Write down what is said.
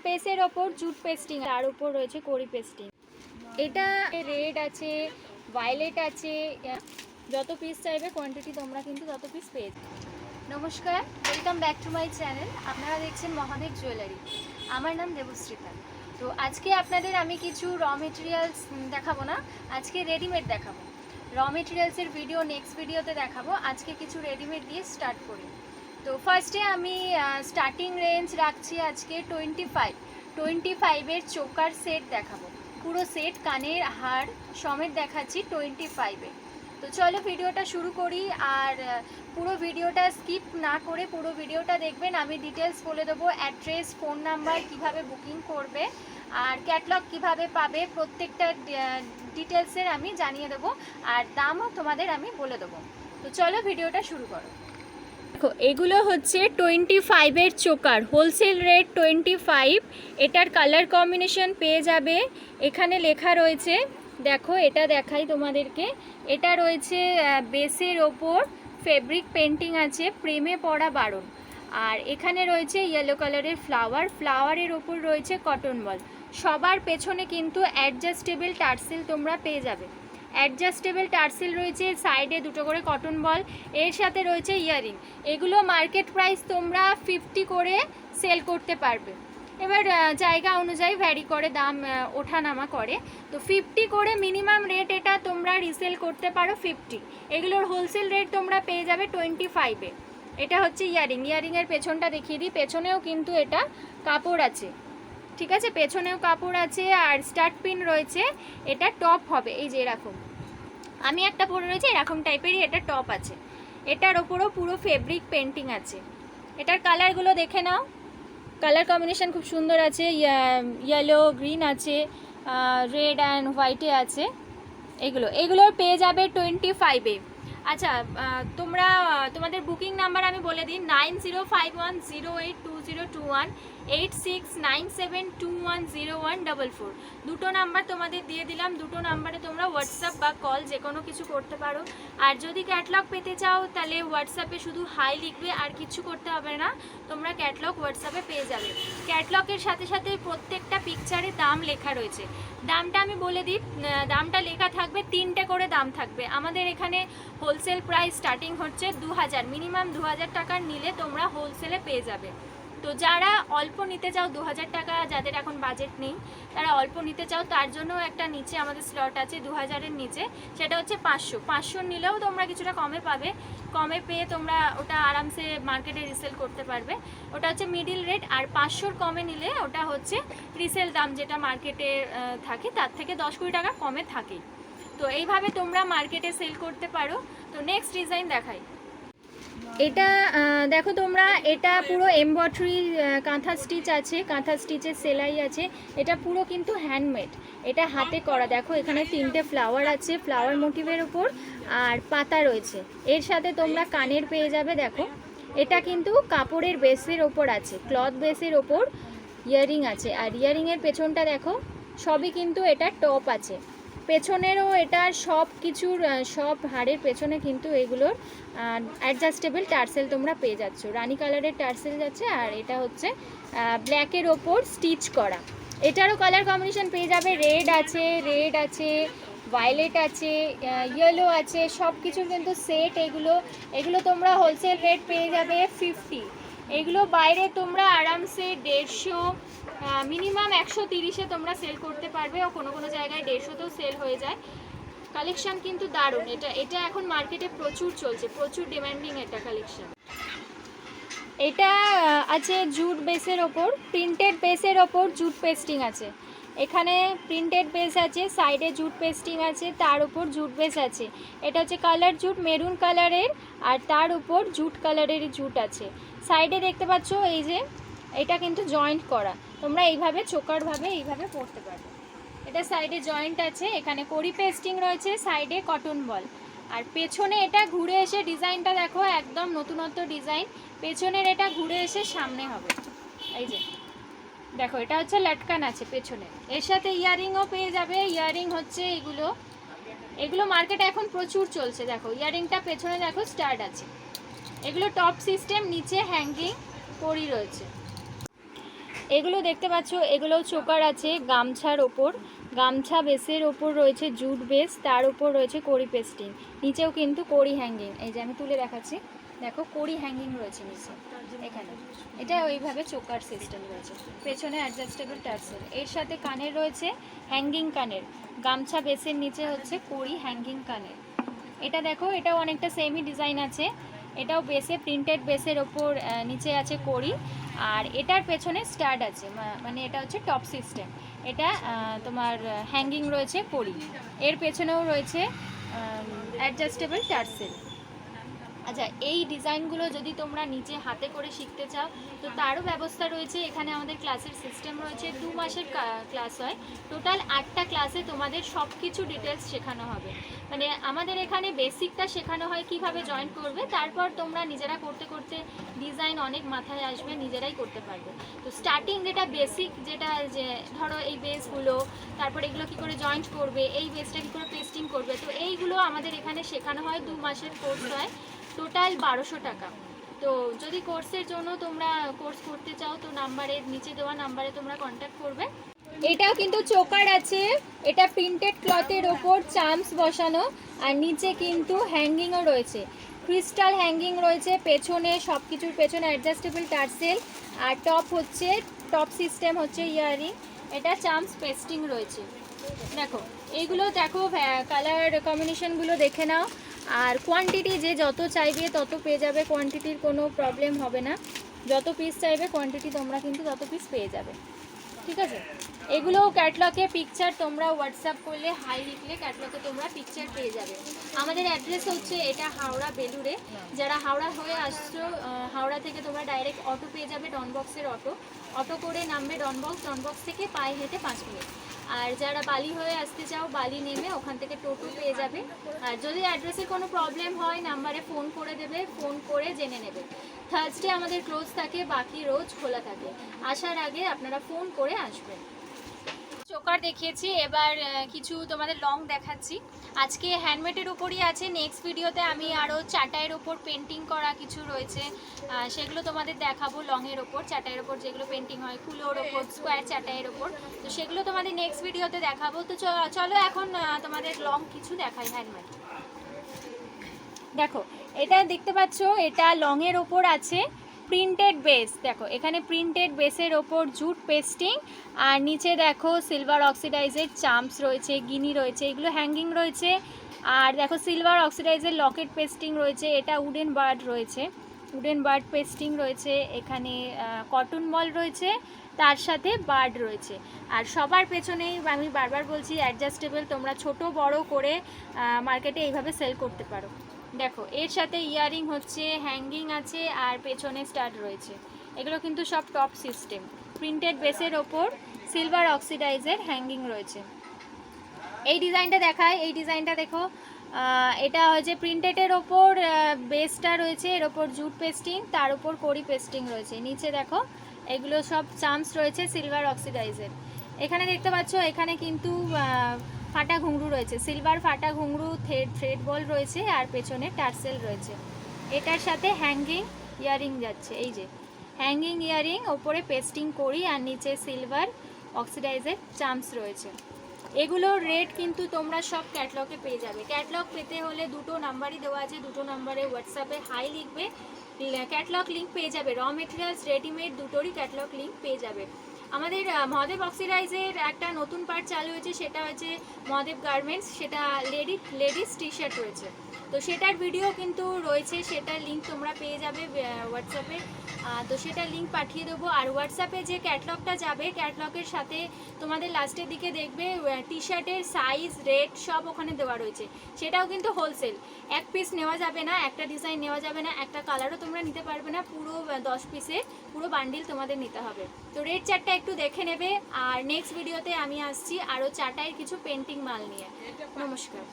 পেসের ওপর jute pasting, তার উপর রয়েছে কড়ি পেস্টিং। এটা রেড আছে, ভায়োলেট আছে, যত পিস চাইবে কোয়ান্টিটি তোমরা কিন্তু তত পিস পেয়ে যাবে। নমস্কার, welcome back to my channel. আপনারা দেখছেন মহাদেব জুয়েলারি। আমার নাম দেবশ্রীতা। তো আজকে আপনাদের আমি কিছু র মেটেরিয়ালস দেখাবো না, আজকে রেডিমেড দেখাবো। র মেটেরিয়ালসের ভিডিও নেক্সট ভিডিওতে দেখাবো। আজকে কিছু রেডিমেড দিয়ে স্টার্ট করি। তো ফার্স্টে আমি স্টার্টিং রেঞ্জ রাখছি আজকে 25-এর চোকার সেট দেখাবো। পুরো সেট কানের হার সমেত দেখাচ্ছি 25-এ। তো চলো ভিডিওটা শুরু করি। আর পুরো ভিডিওটা স্কিপ না করে পুরো ভিডিওটা দেখবেন। আমি ডিটেলস বলে দেবো, অ্যাড্রেস, ফোন নাম্বার, কিভাবে বুকিং করবে আর ক্যাটলগ কিভাবে পাবে, প্রত্যেকটা ডিটেলসের আমি জানিয়ে দেবো। আর দামও তোমাদের আমি বলে দেবো। তো চলো ভিডিওটা শুরু করো। দেখো, এগুলো হচ্ছে 25-এর চোকার, হোলসেল রেট 25। এটার কালার কম্বিনেশন পেয়ে যাবে, এখানে লেখা রয়েছে। দেখো, এটা দেখাই তোমাদেরকে। এটা রয়েছে বেসের ওপর ফেব্রিক পেন্টিং আছে, প্রেমে পড়া বারণ। আর এখানে রয়েছে ইয়েলো কালারের ফ্লাওয়ারের ওপর রয়েছে কটন বল। সবার পেছনে কিন্তু অ্যাডজাস্টেবল টার্সেল তোমরা পেয়ে যাবে। অ্যাডজাস্টেবল টার্সেল রয়েছে, সাইডে দুটো করে কটন বল, এর সাথে রয়েছে ইয়ারিং। এগুলো মার্কেট প্রাইস তোমরা 50 করে সেল করতে পারবে। এবার জায়গা অনুযায়ী ভ্যারি করে, দাম ওঠানামা করে। তো 50 করে মিনিমাম রেট, এটা তোমরা রিসেল করতে পারো 50। এগুলোর হোলসেল রেট তোমরা পেয়ে যাবে 25-এ। এটা হচ্ছে ইয়ারিংয়ের পেছনটা দেখিয়ে দিই। পেছনেও কিন্তু এটা কাপড় আছে, ঠিক আছে, পেছনেও কাপড় আছে। আর স্টার্ট পিন রয়েছে, এটা টপ হবে এই যে এরকম। আমি একটা পরে রয়েছে এরকম টাইপেরই, এটা টপ আছে। এটার ওপরও পুরো ফেব্রিক পেন্টিং আছে। এটার কালারগুলো দেখে নাও, কালার কম্বিনেশন খুব সুন্দর আছে। ইয়েলো, গ্রিন আছে, রেড অ্যান্ড হোয়াইটে আছে। এগুলোর পেয়ে যাবে 25-এ। আচ্ছা, তোমরা তোমাদের বুকিং নাম্বার আমি বলে দিই, 9051082021, 8697210144। দুটো নাম্বার তোমাদের দিয়ে দিলাম। দুটো নাম্বারে তোমরা হোয়াটসঅ্যাপ বা কল যে কোনো কিছু করতে পারো। আর যদি ক্যাটলগ পেতে চাও তাহলে হোয়াটসঅ্যাপে শুধু হাই লিখবে, আর কিছু করতে হবে না, তোমরা ক্যাটলগ হোয়াটসঅ্যাপে পেয়ে যাবে। ক্যাটলগের সাথে সাথে প্রত্যেকটা পিকচারে দাম লেখা রয়েছে। দামটা আমি বলে দিই, দামটা লেখা থাকবে, 3টে করে দাম থাকবে। আমাদের এখানে হোলসেল প্রাইস স্টার্টিং হচ্ছে 2000, মিনিমাম 2000 টাকার নিলে তোমরা হোলসেলে পেয়ে যাবে। তো যারা অল্প নিতে চাও, 2000 টাকা যাদের এখন বাজেট নেই, তারা অল্প নিতে চাও, তার জন্য একটা নিচে আমাদের স্লট আছে 2000-এর নিচে, সেটা হচ্ছে 500 নিলেও তোমরা কিছুটা কমে পাবে। কমে পেয়ে তোমরা ওটা আরামসে মার্কেটে রিসেল করতে পারবে। ওটা হচ্ছে মিডিল রেট। আর 500-র কমে নিলে ওটা হচ্ছে রিসেল দাম, যেটা মার্কেটে থাকে তার থেকে 10-20 টাকা কমে থাকে। তো এইভাবে তোমরা মার্কেটে সেল করতে পারো। তো নেক্সট ডিজাইন দেখাই। এটা দেখো তোমরা, এটা পুরো এমব্রয়ডারি কাঁথা স্টিচ আছে, কাঁথা স্টিচের সেলাই আছে। এটা পুরো কিন্তু হ্যান্ডমেড, এটা হাতে করা। দেখো এখানে 3টে ফ্লাওয়ার আছে, ফ্লাওয়ার মোটিভের ওপর, আর পাতা রয়েছে। এর সাথে তোমরা কানের পেয়ে যাবে। দেখো, এটা কিন্তু কাপড়ের বেসের ওপর আছে, ক্লথ বেসের ওপর ইয়ারিং আছে। আর ইয়ারিংয়ের পেছনটা দেখো, সবই কিন্তু এটা টপ আছে। পেছনেরও এটা সব কিছুর, সব হাড়ের পেছনে কিন্তু এগুলোর অ্যাডজাস্টেবল টার্সেল তোমরা পেয়ে যাচ্ছ। রানি কালারের টার্সেল যাচ্ছে, আর এটা হচ্ছে ব্ল্যাকের ওপর স্টিচ করা। এটারও কালার কম্বিনেশন পেয়ে যাবে, রেড আছে, ভায়োলেট আছে, ইয়েলো আছে, সব কিছুর কিন্তু সেট। এগুলো তোমরা হোলসেল রেট পেয়ে যাবে 50। এগুলো বাইরে তোমরা আরামসে 150, মিনিমাম 130-এ তোমরা সেল করতে পারবে। ও কোনো কোনো জায়গায় 150-তেও সেল হয়ে যায়। কালেকশন কিন্তু দারুণ। এটা এখন মার্কেটে প্রচুর চলছে, প্রচুর ডিমান্ডিং এটা কালেকশন। এটা আছে জুট বেসের ওপর, প্রিন্টেড বেসের ওপর জুট পেস্টিং আছে। এখানে প্রিন্টেড বেস আছে, সাইডে জুট পেস্টিং আছে, তার উপর জুট বেস আছে। এটা হচ্ছে কালার জুট, মেরুন কালারের, আর তার উপর জুট কালারের জুট আছে। সাইডে দেখতে পাচ্ছ এই যে, এটা কিন্তু জয়েন্ট করা। তোমরা এইভাবে চোকারভাবে এইভাবে পরতে পারবে। এটা সাইডে জয়েন্ট আছে, এখানে কড়ি পেস্টিং রয়েছে, সাইডে কটন বল। আর পেছনে এটা ঘুরে এসে ডিজাইনটা দেখো, একদম নতুনত্ব ডিজাইন। পেছনের এটা ঘুরে এসে সামনে হবে, এই যে দেখো, এটা হচ্ছে লটকান আছে পেছনে। এর সাথে ইয়ারিংও পেয়ে যাবে। ইয়ারিং হচ্ছে এগুলো মার্কেটে এখন প্রচুর চলছে। দেখো ইয়ারিংটা পেছনে দেখো স্টার্ট আছে। এগুলো টপ সিস্টেম, নিচে হ্যাঙ্গিং কড়ি রয়েছে। এগুলো দেখতে পাচ্ছ, এগুলো চোকার আছে গামছার ওপর, গামছা বেসের ওপর রয়েছে জুট বেস, তার উপর রয়েছে কড়ি পেস্টিং, নিচেও কিন্তু কড়ি হ্যাঙ্গিং। এই যে আমি তুলে দেখাচ্ছি, দেখো কড়ি হ্যাঙ্গিং রয়েছে নিচে এখানে। এটা ওইভাবে চোকার সিস্টেম রয়েছে, পেছনে অ্যাডজাস্টেবল টার্সেল, এর সাথে কানের রয়েছে হ্যাঙ্গিং কানের, গামছা বেসের নিচে হচ্ছে কড়ি হ্যাঙ্গিং কানের। এটা দেখো, এটাও অনেকটা সেমই ডিজাইন আছে, এটাও বেসে প্রিন্টেড বেসের ওপর নিচে আছে কড়ি, আর এটার পেছনে স্টাড আছে, মানে এটা হচ্ছে টপ সিস্টেম। এটা তোমার হ্যাঙ্গিং রয়েছে কড়ি, এর পেছনেও রয়েছে অ্যাডজাস্টেবল টার্সেল। আচ্ছা, এই ডিজাইনগুলো যদি তোমরা নিজে হাতে করে শিখতে চাও তো তারও ব্যবস্থা রয়েছে। এখানে আমাদের ক্লাসের সিস্টেম রয়েছে, 2 মাসের ক্লাস হয়, টোটাল 8টা ক্লাসে তোমাদের সব কিছু ডিটেলস শেখানো হবে। মানে আমাদের এখানে বেসিকটা শেখানো হয় কিভাবে জয়েন করবে, তারপর তোমরা নিজেরা করতে করতে ডিজাইন অনেক মাথায় আসবে, নিজেরাই করতে পারবে। তো স্টার্টিং যেটা বেসিক, যেটা যে ধরো এই বেসগুলো, তারপর এগুলো কী করে জয়েন্ট করবে, এই বেসটা কী করে পেস্টিং করবে, তো এইগুলো আমাদের এখানে শেখানো হয়। 2 মাসের কোর্স হয়, টোটাল 1200 টাকা। তো যদি কোর্সের জন্য তোমরা কোর্স করতে চাও তো নাম্বারের নিচে দেওয়া নাম্বারে তোমরা কন্ট্যাক্ট করবে। এটাও কিন্তু চোকার আছে, এটা প্রিন্টেড ক্লথের ওপর চামস বসানো, আর নিচে কিন্তু হ্যাঙ্গিংও রয়েছে, ক্রিস্টাল হ্যাঙ্গিং রয়েছে পেছনে, সব কিছুর পেছনে অ্যাডজাস্টেবল টার্সেল, আর টপ হচ্ছে টপ সিস্টেম হচ্ছে ইয়ারিং, এটা চামস পেস্টিং রয়েছে। দেখো এইগুলো, দেখো কালার কম্বিনেশনগুলো দেখে নাও, আর কোয়ান্টিটি যে যত চাইবে তত পেয়ে যাবে, কোয়ান্টিটির কোনো প্রবলেম হবে না, যত পিস চাইবে কোয়ান্টিটি তোমরা কিন্তু তত পিস পেয়ে যাবে, ঠিক আছে। এগুলো ক্যাটলগে পিকচার তোমরা হোয়াটসঅ্যাপ করলে হাই লিখলে ক্যাটলগে তোমরা পিকচার পেয়ে যাবে। আমাদের অ্যাড্রেস হচ্ছে এটা হাওড়া বেলুড়ে, যারা হাওড়া হয়ে আসছো হাওড়া থেকে তোমরা ডাইরেক্ট অটো পেয়ে যাবে, ডনবক্সের অটো করে নামবে ডনবক্স থেকে পায়ে হেঁটে 5 মিনিট। আর যারা বালি হয়ে আসতে চাও বালি নেমে ওখান থেকে টোটো পেয়ে যাবে। আর যদি অ্যাড্রেসে কোনো প্রবলেম হয় নাম্বারে ফোন করে দেবে, ফোন করে জেনে নেবে। থার্সডে আমাদের ক্লোজ থাকে, বাকি রোজ খোলা থাকে, আসার আগে আপনারা ফোন করে আসবেন। চোকার দেখিয়েছি, এবার কিছু তোমাদের লং দেখাচ্ছি। আজকে হ্যান্ডমেডের উপরই আছে, নেক্সট ভিডিওতে আমি আরও চাটাইয়ের ওপর পেন্টিং করা কিছু রয়েছে সেগুলো তোমাদের দেখাবো। লংয়ের ওপর, চাটাইয়ের ওপর যেগুলো পেন্টিং হয়, কুলোর ওপর, স্কোয়ার চাটাইয়ের ওপর, তো সেগুলো তোমাদের নেক্সট ভিডিওতে দেখাবো। তো চলো এখন তোমাদের লং কিছু দেখাই হ্যান্ডমেড। দেখো এটা দেখতে পাচ্ছ, এটা লংয়ের ওপর আছে প্রিন্টেড বেস। দেখো এখানে প্রিন্টেড বেসের ওপর জুট পেস্টিং, আর নিচে দেখো সিলভার অক্সিডাইজের চাম্পস রয়েছে, গিনি রয়েছে, এগুলো হ্যাঙ্গিং রয়েছে। আর দেখো সিলভার অক্সিডাইজের লকেট পেস্টিং রয়েছে, এটা উডেন বার্ড রয়েছে, উডেন বার্ড পেস্টিং রয়েছে, এখানে কটন বল রয়েছে, তার সাথে বার্ড রয়েছে। আর সবার পেছনেই আমি বারবার বলছি অ্যাডজাস্টেবল, তোমরা ছোট বড় করে মার্কেটে এইভাবে সেল করতে পারো। দেখো এর সাথে ইয়ারিং হচ্ছে, হ্যাঙ্গিং আছে, আর পেছনে স্টাড রয়েছে। এগুলো কিন্তু সব টপ সিস্টেম, প্রিন্টেড বেসের ওপর সিলভার অক্সিডাইজের হ্যাঙ্গিং রয়েছে। এই ডিজাইনটা দেখায়, এই ডিজাইনটা দেখো, এটা হচ্ছে প্রিন্টেডের ওপর বেসটা রয়েছে, এর ওপর জুট পেস্টিং, তার উপর কড়ি পেস্টিং রয়েছে। নিচে দেখো এগুলো সব চাম্পস রয়েছে সিলভার অক্সিডাইজের। এখানে দেখতে পাচ্ছ এখানে কিন্তু ফাটা ঘুংরু রয়েছে, সিলভার ফাটা ঘুংরু, থ্রেড বল রয়েছে, আর পেছনে টার্সেল রয়েছে। এটার সাথে হ্যাঙ্গিং ইয়ারিং যাচ্ছে, এই যে হ্যাঙ্গিং ইয়ারিং, ওপরে পেস্টিং করি, আর নিচে সিলভার অক্সিডাইজের চাম্পস রয়েছে। এগুলোর রেট কিন্তু তোমরা সব ক্যাটলগে পেয়ে যাবে। ক্যাটলগ পেতে হলে 2টো নাম্বারই দেওয়া আছে, 2টো নাম্বারে হোয়াটসঅ্যাপে হাই লিখবে, ক্যাটলগ লিঙ্ক পেয়ে যাবে। র মেটেরিয়ালস রেডিমেড দুটোরই ক্যাটলগ লিঙ্ক পেয়ে যাবে। আমাদের মহাদেব অক্সিডাইজের একটা নতুন পার্ট চালু হয়েছে, সেটা হচ্ছে মহাদেব গার্মেন্টস, সেটা লেডিস টি শার্ট রয়েছে, তো সেটার ভিডিও কিন্তু রয়েছে, সেটার লিঙ্ক তোমরা পেয়ে যাবে হোয়াটসঅ্যাপে। তো সেটার লিঙ্ক পাঠিয়ে দেবো। আর হোয়াটসঅ্যাপে যে ক্যাটলগটা যাবে, ক্যাটলগের সাথে তোমাদের লাস্টের দিকে দেখবে টি শার্টের সাইজ, রেট সব ওখানে দেওয়া রয়েছে। সেটাও কিন্তু হোলসেল, এক পিস নেওয়া যাবে না, একটা ডিজাইন নেওয়া যাবে না, একটা কালারও তোমরা নিতে পারবে না, পুরো 10 পিসে পুরো বান্ডিল তোমাদের নিতে হবে। তো রেট চার্টটা একটু দেখে নেবে। আর নেক্সট ভিডিওতে আমি আসছি আরও চাটাইয়ের কিছু পেন্টিং মাল নিয়ে। নমস্কার।